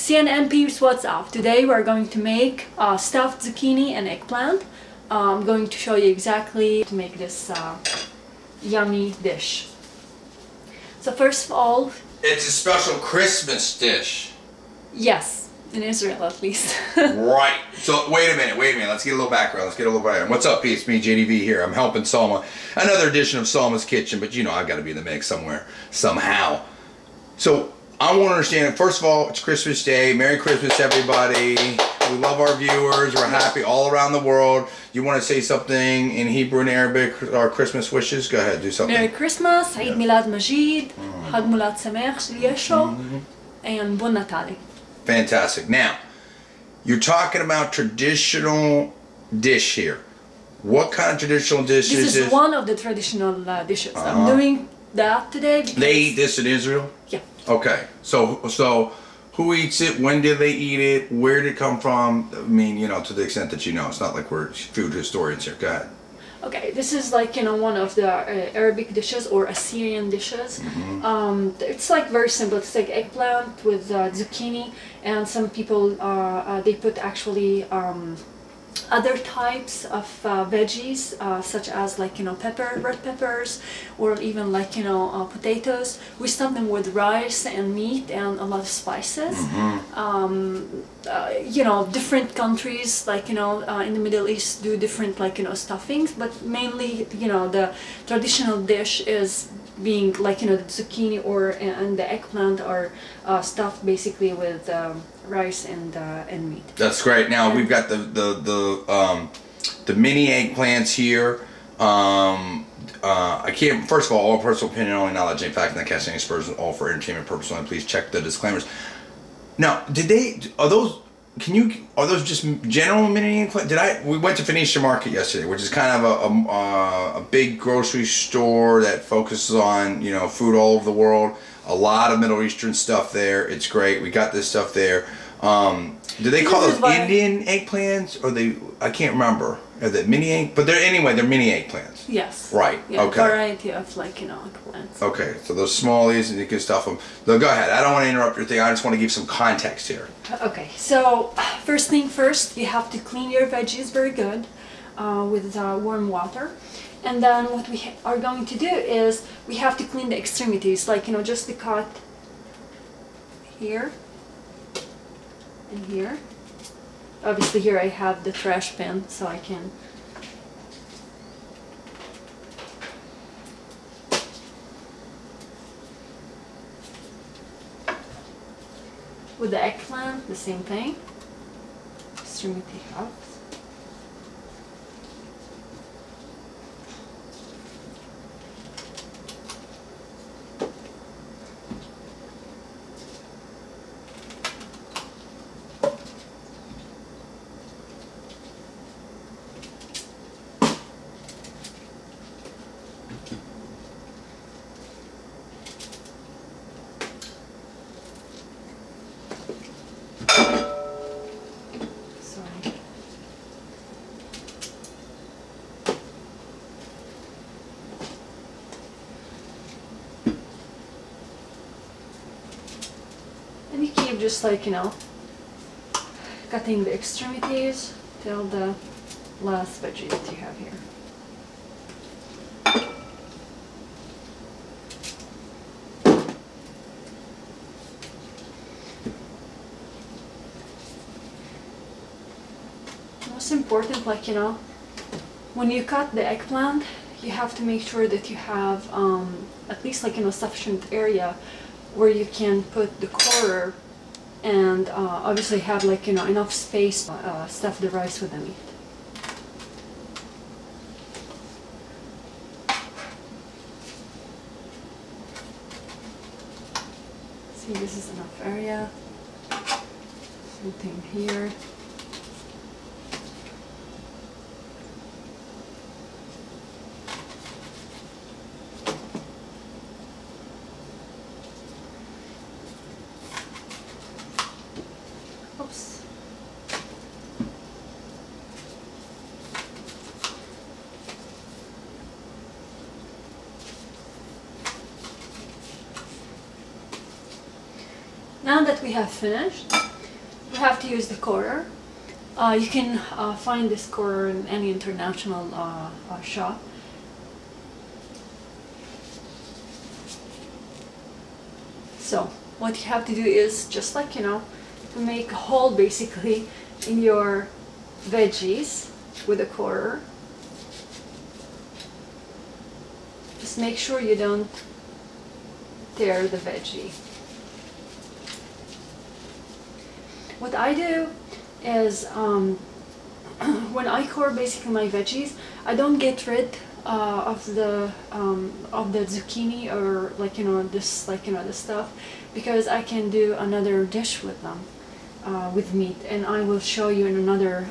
CNN peeps, what's up? Today we're going to make stuffed zucchini and eggplant. I'm going to show you exactly to make this yummy dish. So first of all... It's a special Christmas dish. Yes, in Israel at least. Right. So wait a minute. Let's get a little background. What's up, peeps? Me, JDV here. I'm helping Salma. Another edition of Salma's Kitchen, but you know I've got to be in the mix somewhere, somehow. So I want to understand, first of all, it's Christmas Day. Merry Christmas, everybody. We love our viewers. We're happy all around the world. You want to say something in Hebrew and Arabic, our Christmas wishes? Go ahead, do something. Merry Christmas, Eid Milad Majid, Chag Milad Sameach, Yesho, and Bon Natale. Fantastic. Now, you're talking about traditional dish here. What kind of traditional dish is this? This is one of the traditional dishes. I'm doing that today because... They eat this in Israel? Yeah. Okay. So who eats it? When did they eat it? Where did it come from? I mean, you know, to the extent that you know. It's not like we're food historians here. Go ahead. Okay, this is like, you know, one of the Arabic dishes or Assyrian dishes. It's like very simple. It's like eggplant with zucchini, and some people they put actually other types of veggies such as, like, you know, red peppers, or even, like, you know, potatoes. We stuff them with rice and meat and a lot of spices. You know, different countries, like, you know, in the Middle East do different, like, you know, stuffings, but mainly, you know, the traditional dish is being, like, you know, the zucchini and the eggplant are stuffed basically with rice and meat. That's great. Now we've got the mini eggplants here. I can't. First of all personal opinion only, knowledge ain't fact, and not casting any aspersions, all for entertainment purposes only. Please check the disclaimers. Now, are those just general mini eggplant? We went to Phoenicia Market yesterday, which is kind of a big grocery store that focuses on, you know, food all over the world. A lot of Middle Eastern stuff there. It's great. We got this stuff there. Do they call those Indian eggplants, or I can't remember. Are they but they're mini eggplants. Yes. Right. Yeah, okay. Variety of, like, you know, eggplants. Okay, so those smallies, and you can stuff them. No, go ahead. I don't want to interrupt your thing. I just want to give some context here. Okay, so first thing first, you have to clean your veggies very good with warm water. And then what we are going to do is we have to clean the extremities, like, you know, just the cut here and here. Obviously here I have the trash bin, so I can... With the eggplant, the same thing. Extremity up. And you keep just, like, you know, cutting the extremities till the last veggie that you have here. Most important, like, you know, when you cut the eggplant, you have to make sure that you have at least, like, you know, sufficient area where you can put the quarter, and obviously have, like, you know, enough space to stuff the rice with the meat. See, this is enough area. Something here. Oops. Now that we have finished, we have to use the quarter. You can find this quarter in any international shop. So what you have to do is just like, make a hole basically in your veggies with a quarter. Just make sure you don't tear the veggie. What I do is when I core basically my veggies, I don't get rid of the zucchini or this stuff, because I can do another dish with them with meat, and I will show you in another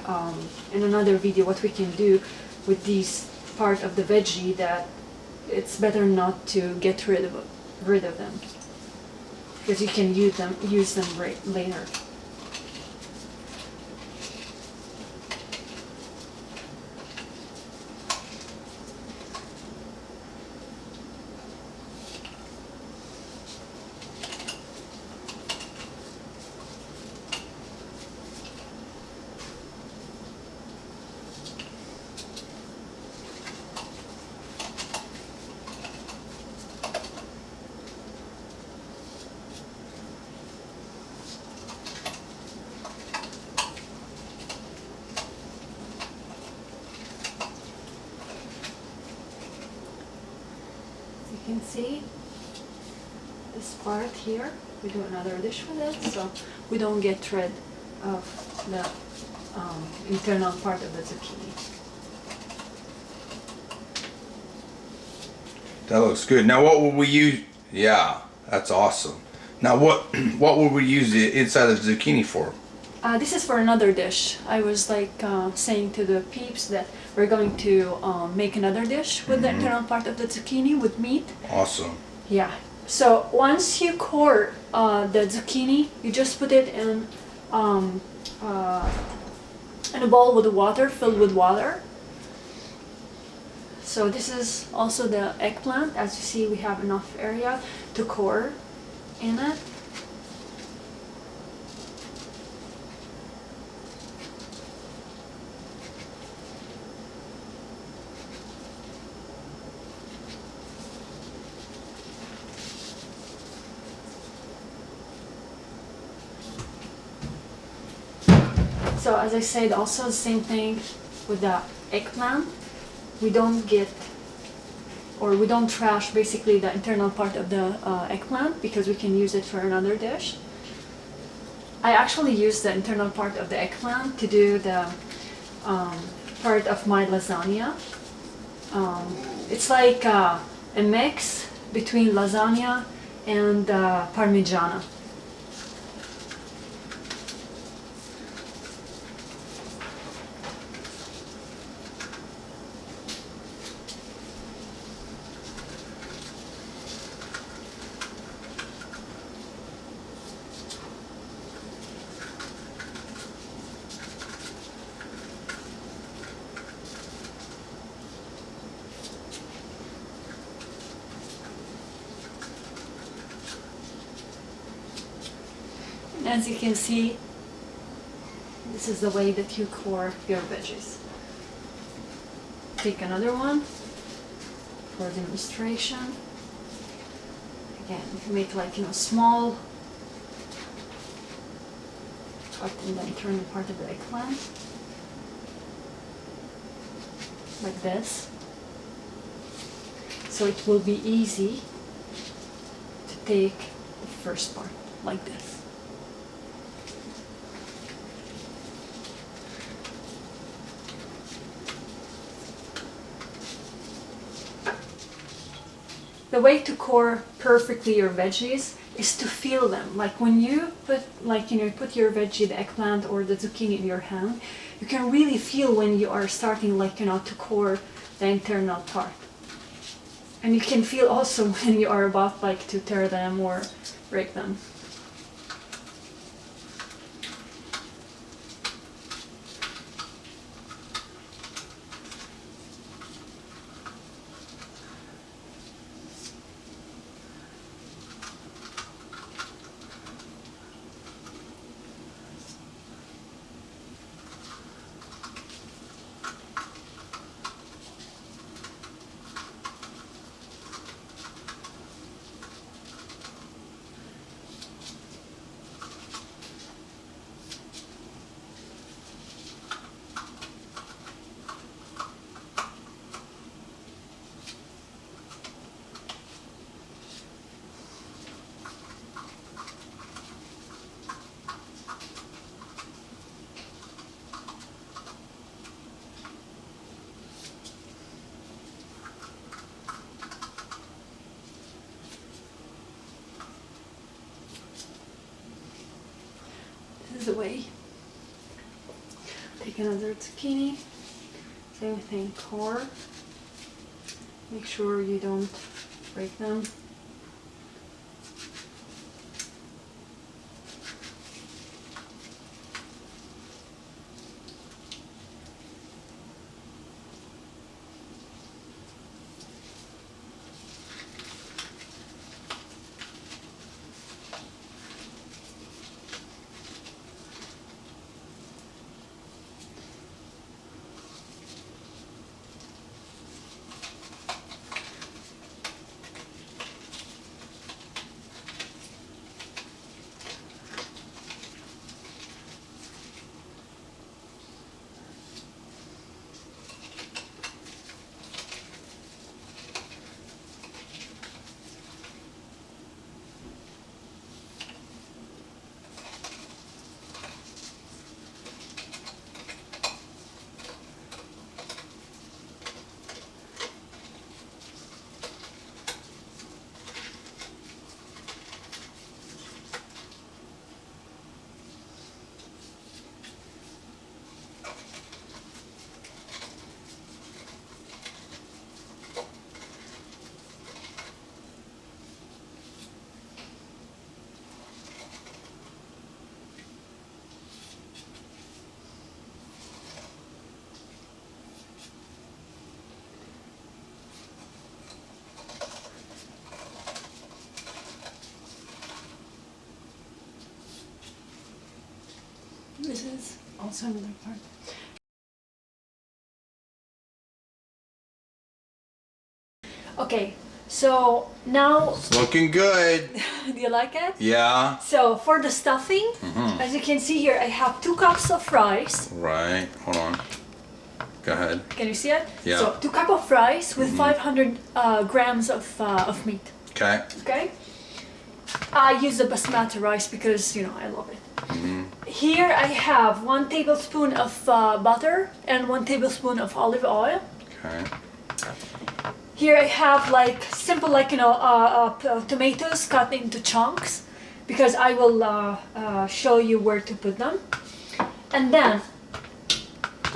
video what we can do with these part of the veggie that it's better not to get rid of them, because you can use them later. You can see this part here. We do another dish with it, so we don't get rid of the internal part of the zucchini. That looks good. Now what will we use? Yeah, that's awesome. Now what would we use the inside of the zucchini for? This is for another dish. I was saying to the peeps that we're going to make another dish with the internal part of the zucchini with meat. Awesome. Yeah. So once you core the zucchini, you just put it in a bowl with water, filled with water. So this is also the eggplant. As you see, we have enough area to core in it. So as I said, also the same thing with the eggplant. We don't trash basically the internal part of the eggplant, because we can use it for another dish. I actually use the internal part of the eggplant to do the part of my lasagna. It's like a mix between lasagna and parmigiana. As you can see, this is the way that you core your veggies. Take another one for demonstration. Again, you make small part and then turn the part of the eggplant like this. So it will be easy to take the first part like this. The way to core perfectly your veggies is to feel them. Like when you put, put your veggie, the eggplant or the zucchini in your hand, you can really feel when you are starting, to core the internal part. And you can feel also when you are about, to tear them or break them. moves away. Take another zucchini. Same thing, core. Make sure you don't break them. This is also another part. Okay, so now It's looking good. do you like it? Yeah. So for the stuffing, as you can see here, I have 2 cups of rice. Right. Hold on. Go ahead. Can you see it? Yeah. So 2 cups of rice with 500 grams of meat. Okay. Okay. I use the basmati rice because I love it. Here I have 1 tablespoon of butter and 1 tablespoon of olive oil. Okay. Here I have simple tomatoes cut into chunks because I will show you where to put them. And then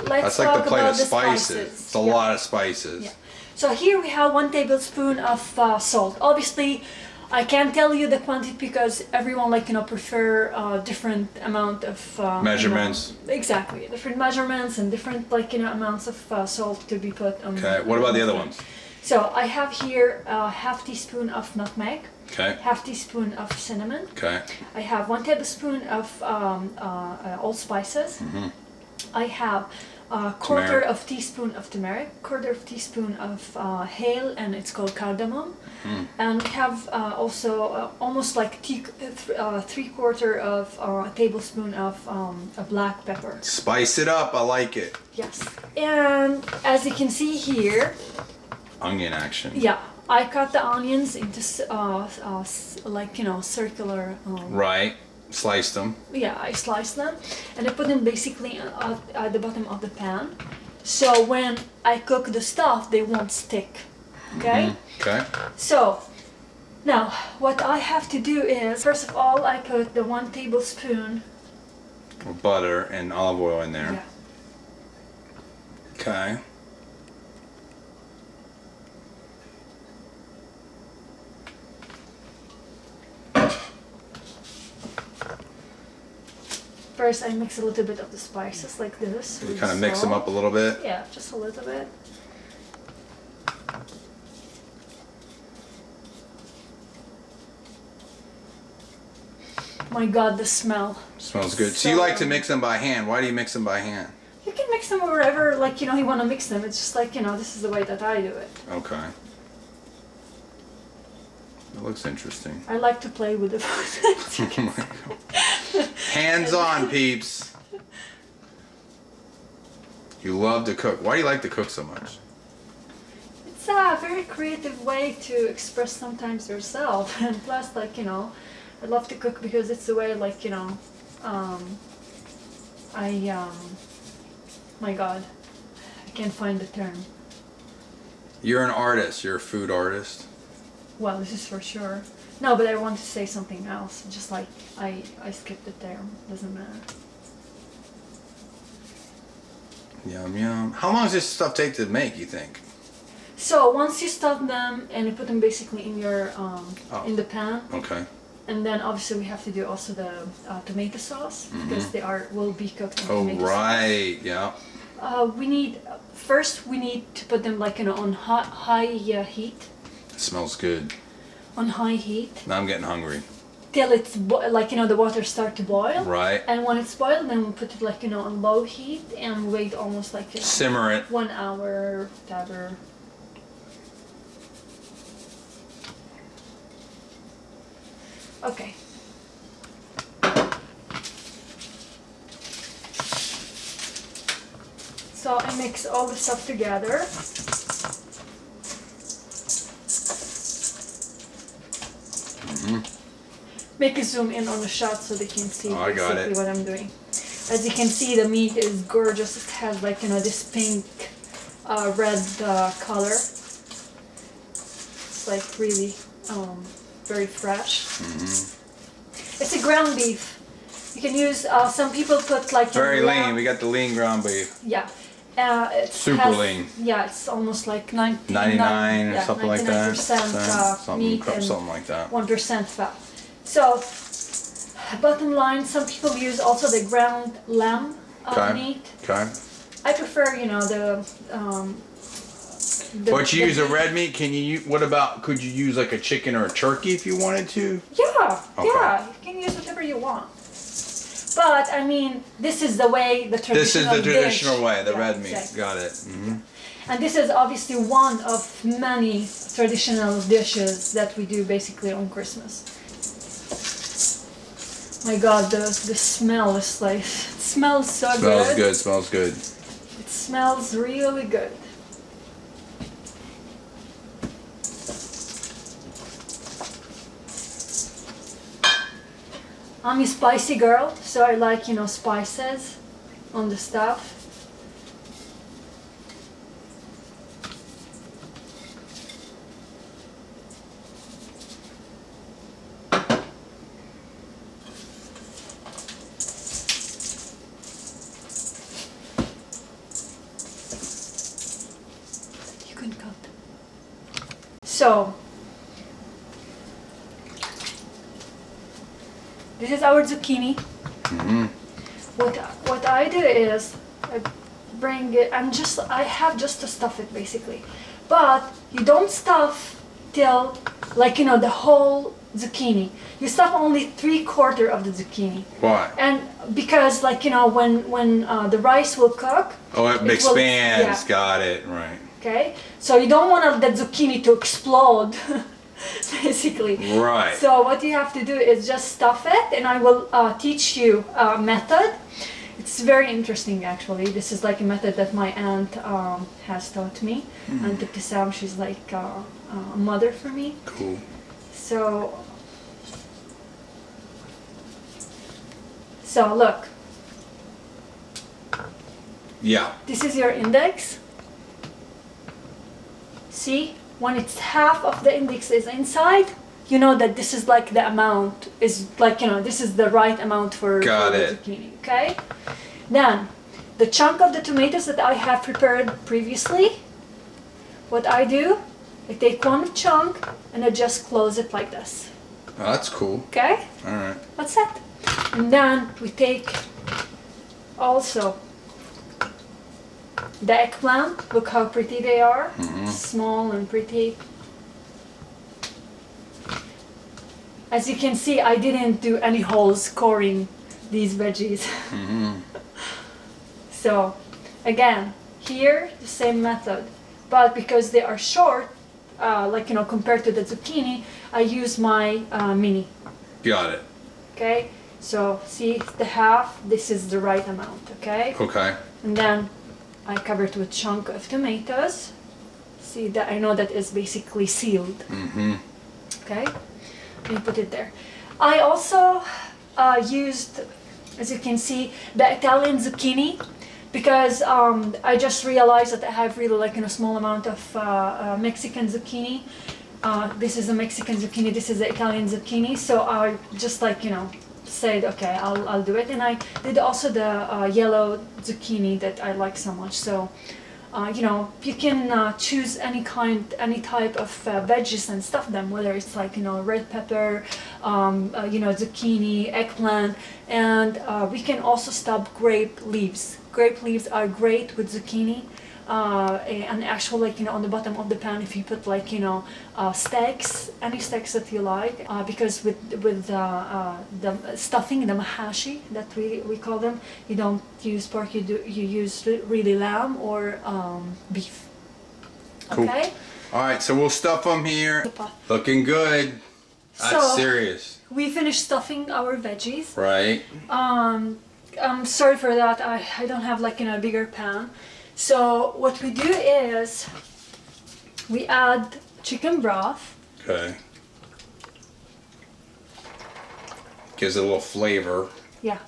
let's That's like talk the plate about of the spices. It's a lot of spices. Yeah. So here we have 1 tablespoon of salt. Obviously, I can't tell you the quantity because everyone prefer different amount of measurements. Exactly, different measurements and different amounts of salt to be put on. Okay. What about the other ones? So I have here half teaspoon of nutmeg. Okay. Half teaspoon of cinnamon. Okay. I have 1 tablespoon of allspices. I have a quarter of teaspoon of turmeric, quarter of teaspoon of hale, and it's called cardamom. And we have also almost like 3/4 of a tablespoon of black pepper. Spice it up. I like it. Yes. And as you can see here, Onion action. yeah, I cut the onions into circular. Right. Sliced them. Yeah, I slice them and I put them basically at the bottom of the pan. So when I cook the stuff, they won't stick. Okay? Okay. So now what I have to do is, first of all, I put the 1 tablespoon Butter and olive oil in there. Yeah. Okay. First, I mix a little bit of the spices like this. You kind of mix them up a little bit. Yeah, just a little bit. My God, the smell. Smells good. So you like to mix them by hand. Why do you mix them by hand? You can mix them wherever, you want to mix them. It's just this is the way that I do it. Okay. It looks interesting. I like to play with the food. Oh my God. Hands on, peeps. You love to cook. Why do you like to cook so much? It's a very creative way to express sometimes yourself, and plus, I love to cook because it's the way, my God, I can't find the term. You're an artist. You're a food artist. Well, this is for sure. No, but I want to say something else. Just like I skipped it there. Doesn't matter. Yum yum. How long does this stuff take to make, you think? So once you stuff them and you put them basically in your in the pan. Okay. And then obviously we have to do also the tomato sauce because they will be cooked in tomato sauce. Oh right, yeah. First we need to put them like on high heat. It smells good. On high heat. Now I'm getting hungry. Till it's like the water start to boil. Right. And when it's boiled, then we put it like on low heat and wait almost like simmer it 1 hour, whatever. Okay. So I mix all the stuff together. Make a zoom in on the shot so they can see basically what I'm doing. As you can see, the meat is gorgeous. It has like this pink, red color. It's like really very fresh. It's a ground beef. You can use. Some people put like very lean. We got the lean ground beef. Yeah. It's super lean. Yeah, it's almost like 99 or something like that. 99% meat and something like that. 1% fat. So, bottom line, some people use also the ground lamb meat. Okay. I prefer, But you use a red meat? Could you use like a chicken or a turkey if you wanted to? Yeah, yeah, you can use whatever you want. But I mean, this is the way the traditional. This is the traditional way, the red meat. Exactly. Got it. And this is obviously one of many traditional dishes that we do basically on Christmas. My God, the smell is like, it smells so good. Smells good. Smells good. It smells really good. I'm a spicy girl, so I like, spices on the stuff. You can cut. So, this is our zucchini. What I do is I bring it. I have just to stuff it basically, but you don't stuff till the whole zucchini. You stuff only 3/4 of the zucchini. Why? And because when the rice will cook. Oh, it expands. Got it. Right. Okay, so you don't want the zucchini to explode. Basically. Right. So what you have to do is just stuff it, and I will teach you a method. It's very interesting actually. This is like a method that my aunt has taught me. Aunt Ibtisam, she's like a mother for me. Cool. So look. Yeah. This is your index. See? When it's half of the index is inside, you know that this is like the amount is like, this is the right amount for the zucchini, okay? Then, the chunk of the tomatoes that I have prepared previously, what I do, I take one chunk and I just close it like this. Oh, that's cool. Okay? Alright. That's it. And then we take also the eggplant. Look how pretty they are. Small and pretty. As you can see, I didn't do any holes coring these veggies. So, again, here the same method, but because they are short, compared to the zucchini, I use my mini. Got it. Okay, so see the half. This is the right amount. Okay. Okay. And then I cover it with a chunk of tomatoes. See that I know that is basically sealed. Okay, and you put it there. I also used, as you can see, the Italian zucchini because I just realized that I have really a small amount of Mexican zucchini. this is a Mexican zucchini, this is the Italian zucchini. So I just like, you know, said, okay, I'll do it. And I did also the yellow zucchini that I like so much. So, you know, you can choose any type of veggies and stuff them, whether it's like, you know, red pepper, you know, zucchini, eggplant, and we can also stop grape leaves. Grape leaves are great with zucchini. And actually, like, you know, on the bottom of the pan, if you put like, you know, steaks, any steaks that you like, because with the stuffing, the Mahashi that we call them, you don't use pork, you use really lamb or beef. Cool. Okay. All right, so we'll stuff them here. Looking good. That's so, serious. We finished stuffing our veggies. Right. I'm sorry for that. I don't have like, you know, a bigger pan. So what we do is we add chicken broth. Okay. Gives it a little flavor. Yeah.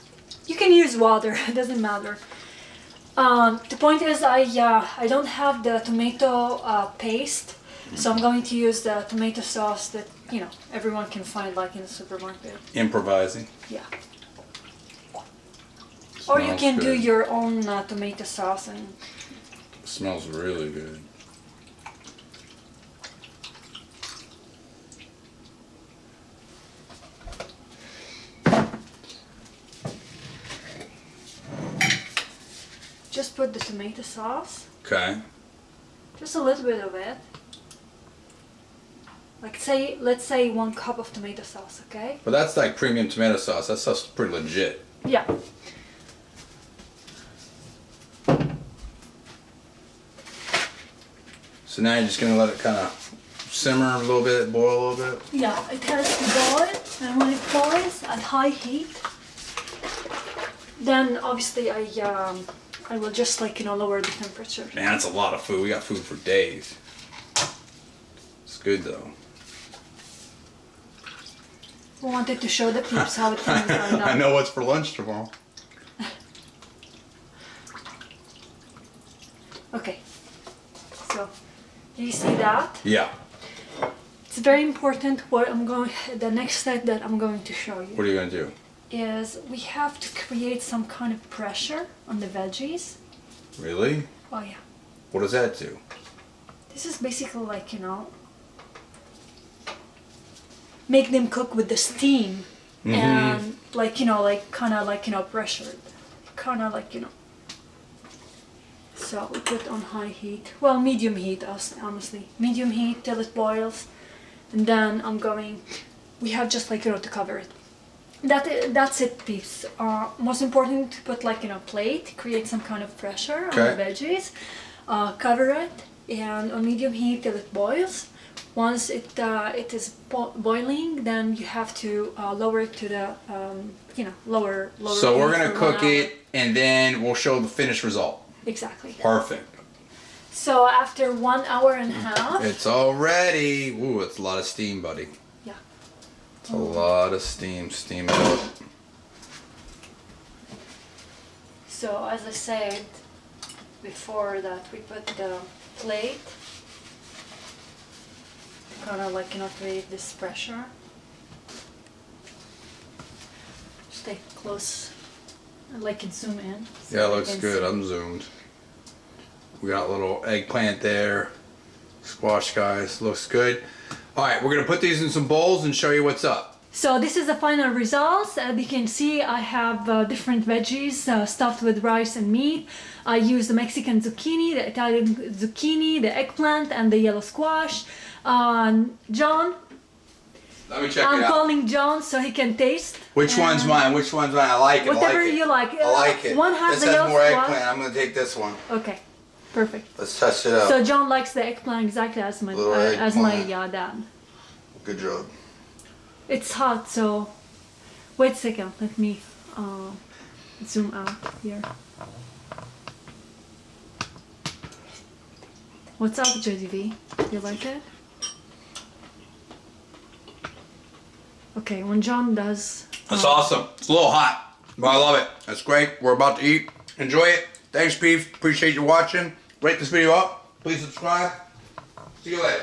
You can use water, it doesn't matter. The point is I don't have the tomato paste, so I'm going to use the tomato sauce that, you know, everyone can find like in the supermarket. Improvising. Yeah. Or you can good. do your own tomato sauce and. Smells really good. Just put the tomato sauce. Okay. Just a little bit of it. Like let's say 1 cup of tomato sauce, okay? But that's like premium tomato sauce. That stuff's pretty legit. Yeah. So now you're just gonna let it kind of simmer a little bit, boil a little bit? Yeah, it has to boil, and when it boils at high heat, then obviously I will just like, you know, lower the temperature. Man, that's a lot of food. We got food for days. It's good though. I wanted to show the peeps how things are done. I know what's for lunch tomorrow. Okay, so do you see that? Yeah. It's very important. The next step that I'm going to show you What are you gonna do? is we have to create some kind of pressure on the veggies. Really? Oh yeah. What does that do? This is basically like, you know, make them cook with the steam and like, you know, like kind of like, you know, pressured. Kind of like, you know. So we put on high heat. Well, medium heat, honestly. Medium heat till it boils. And then we have just like, you know, to cover it. That's it, peeps. Most important to put like, you know, plate, create some kind of pressure on the veggies. Cover it and on medium heat till it boils. Once it is boiling, then you have to lower it to the, you know, lower. So we're gonna cook it and then we'll show the finished result. Exactly. Perfect. So after 1 hour and a half. It's all ready. Ooh, it's a lot of steam, buddy. Yeah. It's a lot of steam. Steam it up. So as I said before that, we put the plate. Kind of like, you know, create this pressure. Stay close. I like it zoom in. So Yeah, it looks good. I'm zoomed. We got a little eggplant there. Squash guys. Looks good. Alright, we're going to put these in some bowls and show you what's up. So this is the final results. As you can see, I have different veggies stuffed with rice and meat. I use the Mexican zucchini, the Italian zucchini, the eggplant, and the yellow squash. John, Let me check it I'm out. calling John so he can taste. Which one's mine? Which one's mine? I like it. Whatever I like it. you like. I like it. One has this the has yellow more squash. eggplant. I'm going to take this one. Okay, perfect. Let's test it out. So John likes the eggplant exactly as my dad. Good job. It's hot, so wait a second. Let me zoom out here. What's up, JDV? You like it? Okay, when John does. That's awesome. It's a little hot, but I love it. That's great. We're about to eat. Enjoy it. Thanks, peeps. Appreciate you watching. Rate this video up. Please subscribe. See you later.